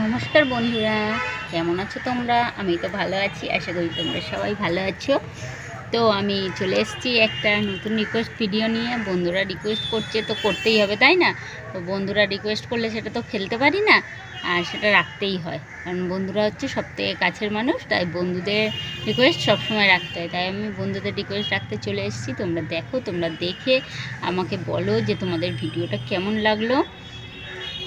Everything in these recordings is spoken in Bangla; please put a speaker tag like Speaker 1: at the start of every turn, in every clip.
Speaker 1: নমস্কার বন্ধুরা, কেমন আছো তোমরা? আমি তো ভালো আছি, আশা করি তোমরা সবাই ভালো আছো। তো আমি চলে এসেছি একটা নতুন রিকোয়েস্ট ভিডিও নিয়ে। বন্ধুরা রিকোয়েস্ট করছে তো করতেই হবে, তাই না? তো বন্ধুরা রিকোয়েস্ট করলে সেটা তো ফেলতে পারি না, আর সেটা রাখতেই হয়, কারণ বন্ধুরা হচ্ছে সবথেকে কাছের মানুষ। তাই বন্ধুদের রিকোয়েস্ট সবসময় রাখতে হয়, তাই আমি বন্ধুদের রিকোয়েস্ট রাখতে চলে এসেছি। তোমরা দেখো, তোমরা দেখে আমাকে বলো যে তোমাদের ভিডিওটা কেমন লাগলো।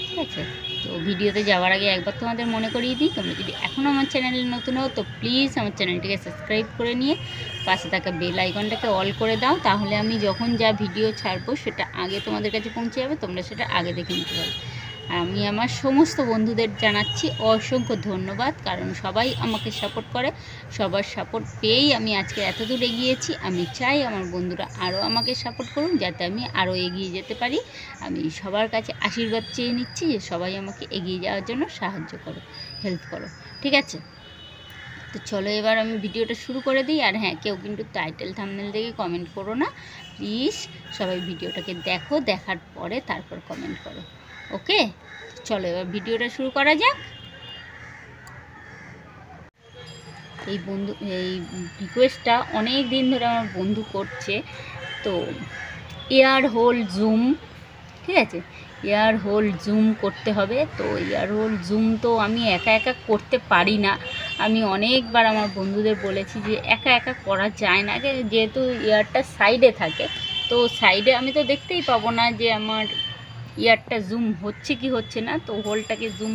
Speaker 1: ঠিক আছে, তো ভিডিওতে যাওয়ার আগে একবার তোমাদের মনে করিয়ে দিই, তোমরা যদি এখনও আমার চ্যানেলে নতুন হও তো প্লিজ আমার চ্যানেলটিকে সাবস্ক্রাইব করে নিয়ে পাশে থাকা বেল আইকনটাকে অল করে দাও, তাহলে আমি যখন যা ভিডিও ছাড়বো সেটা আগে তোমাদের কাছে পৌঁছে যাবে, তোমরা সেটা আগে দেখে নিতে পারবে। আর আমি আমার সমস্ত বন্ধুদের জানাচ্ছি অসংখ্য ধন্যবাদ, কারণ সবাই আমাকে সাপোর্ট করে। সবার সাপোর্ট পেয়েই আমি আজকে এত দূর এগিয়েছি। আমি চাই আমার বন্ধুরা আরও আমাকে সাপোর্ট করুন, যাতে আমি আরও এগিয়ে যেতে পারি। আমি সবার কাছে আশীর্বাদ চেয়ে নিচ্ছি যে সবাই আমাকে এগিয়ে যাওয়ার জন্য সাহায্য করো, হেল্প করো। ঠিক আছে, তো চলো এবার আমি ভিডিওটা শুরু করে দিই। আর হ্যাঁ, কেউ কিন্তু টাইটেল থাম্বনেল দেখে কমেন্ট করো না প্লিজ। সবাই ভিডিওটাকে দেখো, দেখার পরে তারপর কমেন্ট করো। ওকে, চলো এবার ভিডিওটা শুরু করা যাক। এই রিকোয়েস্টটা অনেক দিন ধরে আমার বন্ধু করছে। তো এয়ার হোল জুম, ঠিক আছে, এয়ার হোল জুম করতে হবে। তো এয়ার হোল জুম তো আমি একা একা করতে পারি না। আমি অনেকবার আমার বন্ধুদের বলেছি যে একা একা করা যায় না, যেহেতু এয়ারটা সাইডে থাকে। তো সাইডে আমি তো দেখতেই পাবো না যে আমার ইয়ারটা জুম হচ্ছে কি হচ্ছে না। তো হোলটাকে জুম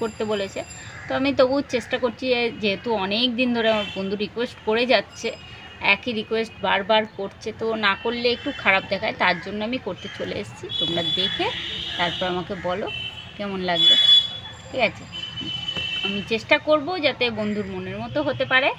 Speaker 1: করতে বলেছে। তো আমি তবুও চেষ্টা করছি, যেহেতু অনেক দিন ধরে আমার বন্ধু রিকোয়েস্ট করে যাচ্ছে, একই রিকোয়েস্ট বারবার করছে, তো না করলে একটু খারাপ দেখায়, তার জন্য আমি করতে চলে এসেছি। তোমরা দেখে তারপর আমাকে বলো কেমন লাগবে। ঠিক আছে, আমি চেষ্টা করব যাতে বন্ধুর মনের মতো হতে পারে।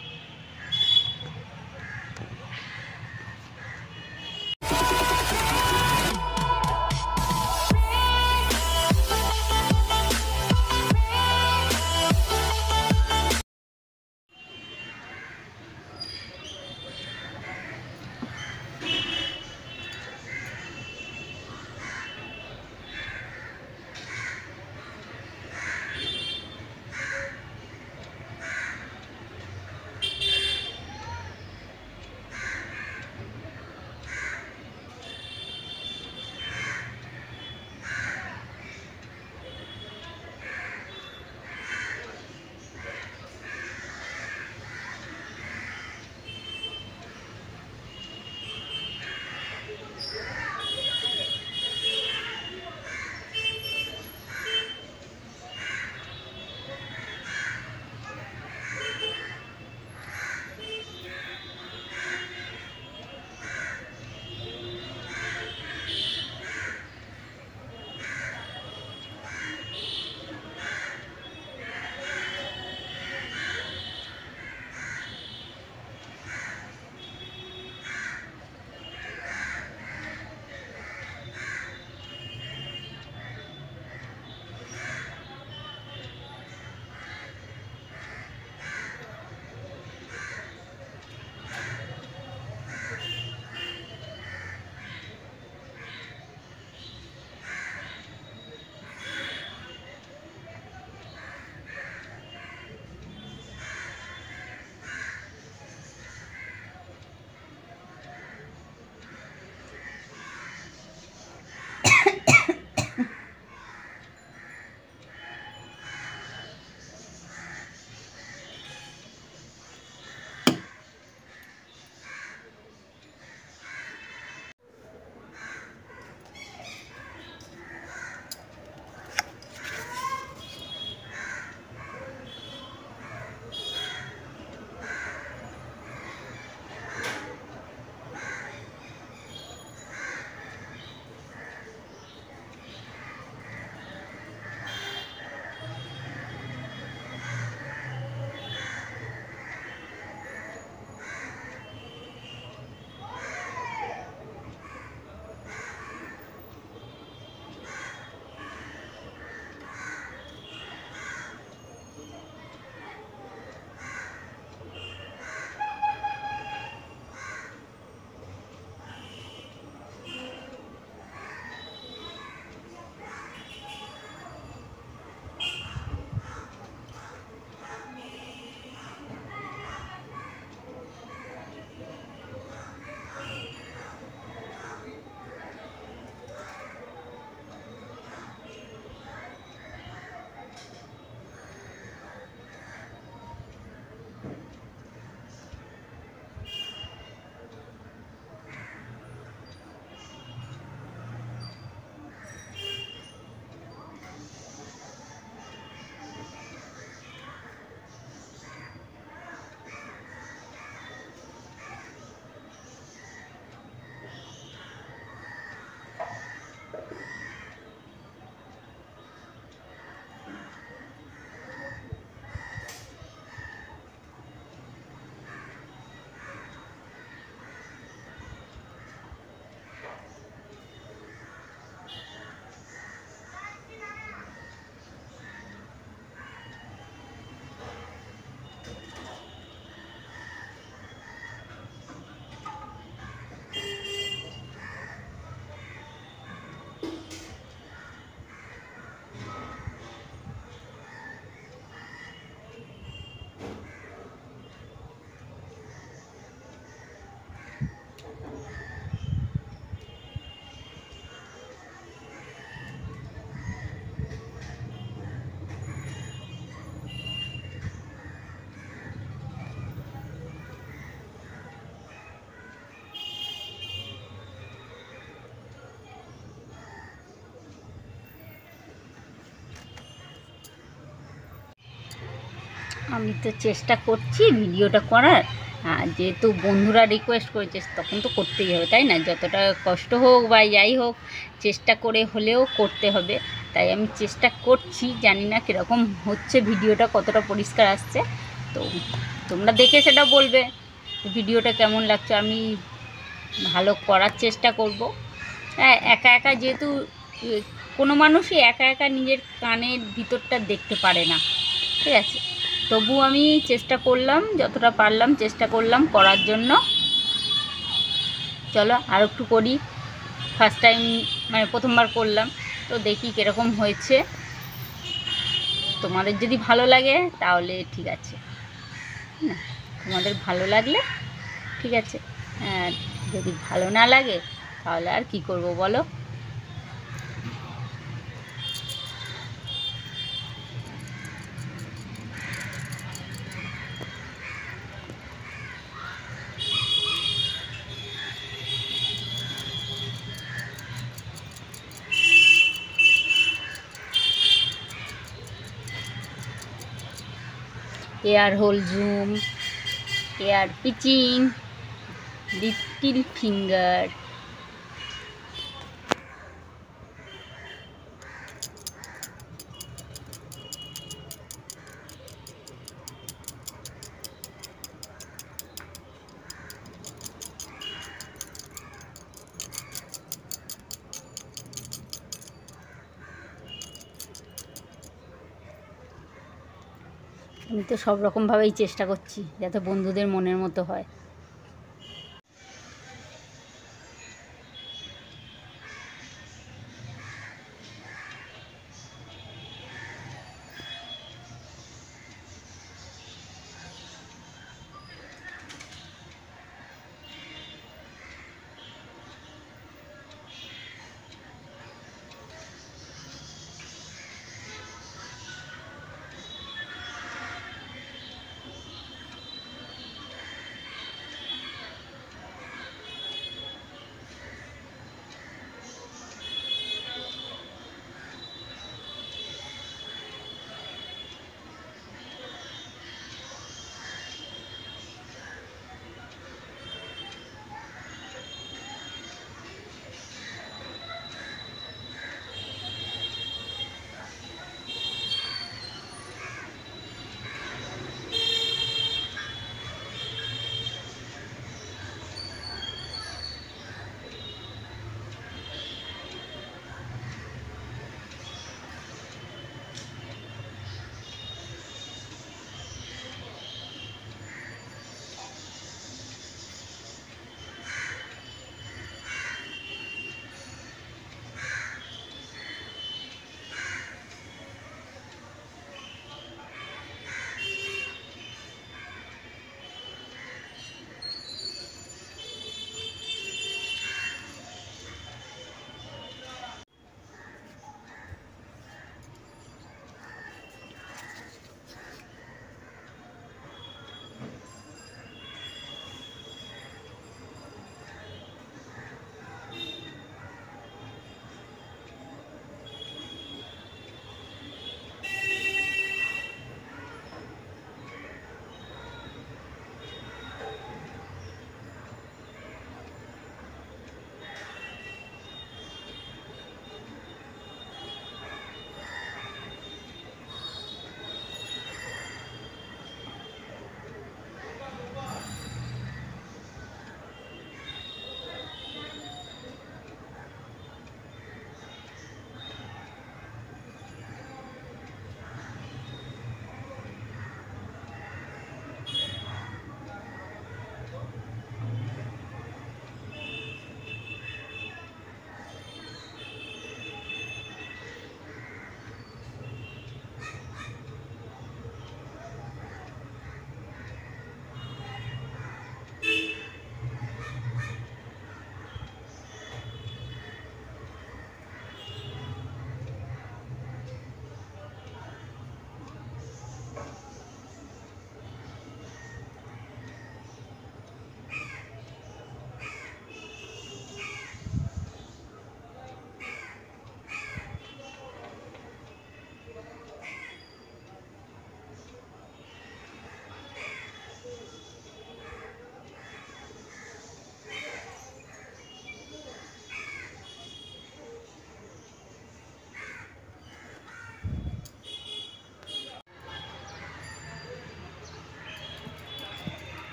Speaker 1: আমি তো চেষ্টা করছি ভিডিওটা করার, আর যেহেতু বন্ধুরা রিকোয়েস্ট করেছে তখন তো করতেই হবে, তাই না? যতটা কষ্ট হোক বা যাই হোক চেষ্টা করে হলেও করতে হবে। তাই আমি চেষ্টা করছি, জানি না কীরকম হচ্ছে ভিডিওটা, কতটা পরিষ্কার আসছে। তো তোমরা দেখে সেটা বলবে ভিডিওটা কেমন লাগছে। আমি ভালো করার চেষ্টা করব। হ্যাঁ, একা একা যেহেতু কোনো মানুষই একা একা নিজের কানের ভিতরটা দেখতে পারে না, ঠিক আছে? তবু আমি চেষ্টা করলাম, যতটা পারলাম চেষ্টা করলাম করার জন্য। চলো আর একটু করি। ফার্স্ট টাইম মানে প্রথমবার করলাম, তো দেখি কীরকম হয়েছে। তোমাদের যদি ভালো লাগে তাহলে ঠিক আছে, তোমাদের ভালো লাগলে ঠিক আছে, আর যদি ভালো না লাগে তাহলে আর কি করব বলো। Air whole zoom, air pitching, little finger. আমি তো সব রকমভাবেই চেষ্টা করছি যাতে বন্ধুদের মনের মতো হয়।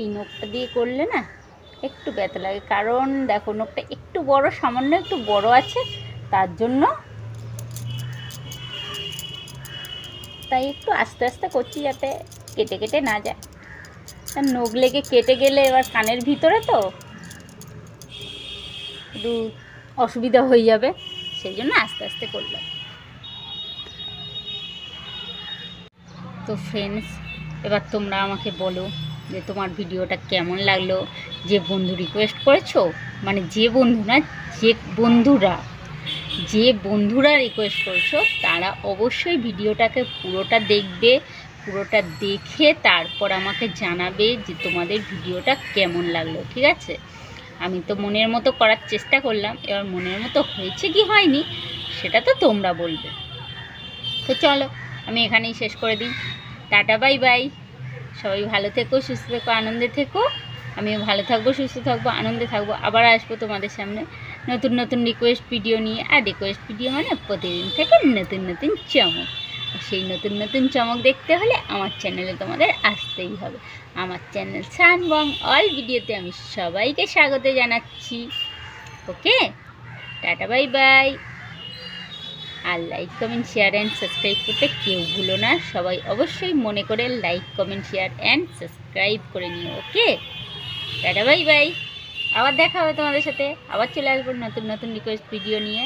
Speaker 1: এই নখটা দিয়ে করলে না একটু ব্যথা লাগে, কারণ দেখো নখটা একটু বড়, সামান্য একটু বড় আছে, তার জন্য তাই একটু আস্তে আস্তে করছি যাতে কেটে কেটে না যায়। নখ লেগে কেটে গেলে এবার কানের ভিতরে তো একটু অসুবিধা হয়ে যাবে, সেই জন্য আস্তে আস্তে করলাম। তো ফ্রেন্ডস, এবার তোমরা আমাকে বলো যে তোমার ভিডিওটা কেমন লাগলো। যে বন্ধু রিকোয়েস্ট করেছো, মানে যে বন্ধু না, যে বন্ধুরা রিকোয়েস্ট করেছো তারা অবশ্যই ভিডিওটাকে পুরোটা দেখবে। পুরোটা দেখে তারপর আমাকে জানাবে যে তোমাদের ভিডিওটা কেমন লাগলো, ঠিক আছে? আমি তো মনের মতো করার চেষ্টা করলাম, এবার মনের মতো হয়েছে কি হয়নি সেটা তো তোমরা বলবে। তো চলো আমি এখানেই শেষ করে দিই। Tata, bye by. সবাই ভালো থেকো, সুস্থ থেকো, আনন্দে থেকো। আমিও ভালো থাকবো, সুস্থ থাকবো, আনন্দে থাকবো। আবার আসবো তোমাদের সামনে নতুন নতুন রিকোয়েস্ট ভিডিও নিয়ে। আর রিকোয়েস্ট ভিডিও মানে প্রতিদিন থেকে নতুন নতুন চমক। সেই নতুন নতুন চমক দেখতে হলে আমার চ্যানেলে তোমাদের আসতেই হবে। আমার চ্যানেল সানবং অল ভিডিওতে আমি সবাইকে স্বাগত জানাচ্ছি। Okay, tata, bye bye. আর like comment share and subscribe করতে কেউ ভুলো না। সবাই অবশ্যই মনে করে like comment share and subscribe করে নিও। Okay, tata, bye bye. আবার দেখা হবে তোমাদের সাথে, আবার চলে আসবো নতুন নতুন রিকোয়েস্ট ভিডিও নিয়ে।